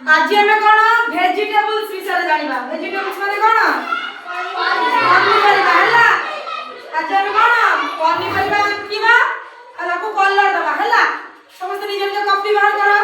आज आम कौन भेजिटेबल्स विषय जाना भेजिटेबल्स माने कौन पनीपरिया है आज आम कौन पनीपरिया आंकिबा आको कलर दबा है समस्त निज निज कॉपी बाहर करो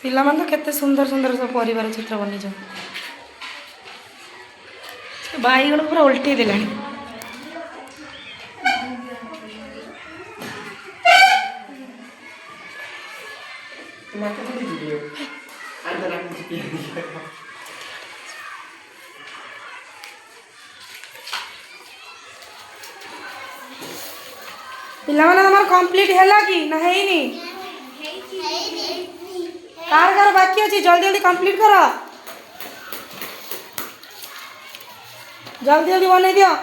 पिला केते सुंदर सुंदर सब परिवार चित्र बनी बैगण पूरा उल्टे देला पिला माने कंप्लीट हैला कि ना है नी कार कार बाकी अच्छी जल्दी जल्दी कंप्लीट करो जल्दी जल्दी बना दियो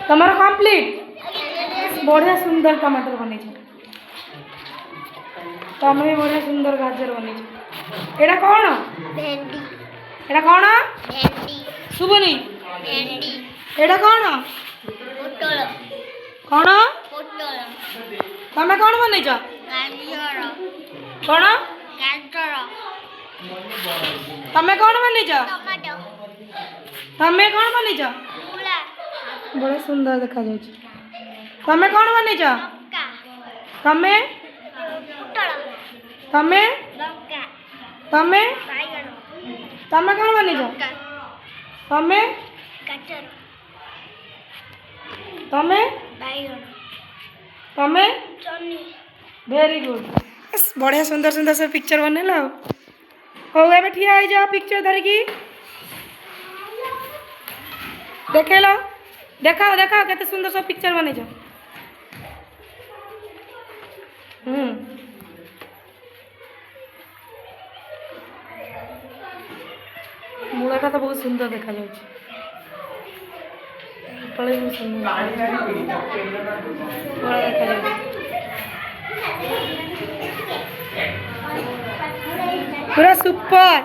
तमर कंप्लीट बढ़िया सुंदर टमाटर बनी तमें भी बढ़िया सुंदर गाजर बनी एटा कौन भेंडी एटा कौन भेंडी सुबनी भेंडी एटा कौन पोटल कौन पोटल तमें कौन बनी गाजर कौन गाजर तमें कौन बनी टमाटो तमें कौन बनी बड़ा सुंदर देखा जाउछ तमें कौन बनी तमें तमें तमें तमें कौन बनी तमें तमें तमें वेरी गुड बढ़िया सुंदर सुंदर सब पिक्चर बनेला हो एबे ठिया हो जाओ पिक्चर धरिकी देखेलो देखाओ देखाओ केते सुंदर सब पिक्चर बने जाओ मूलाटा तो बहुत सुंदर देखा जाउछ तळे बहुत सुंदर मूला देखा जाउछ पूरा सुपर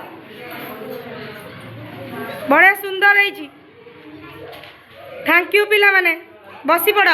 बढ़िया सुंदर है थैंक यू पिला माने बसी पड़।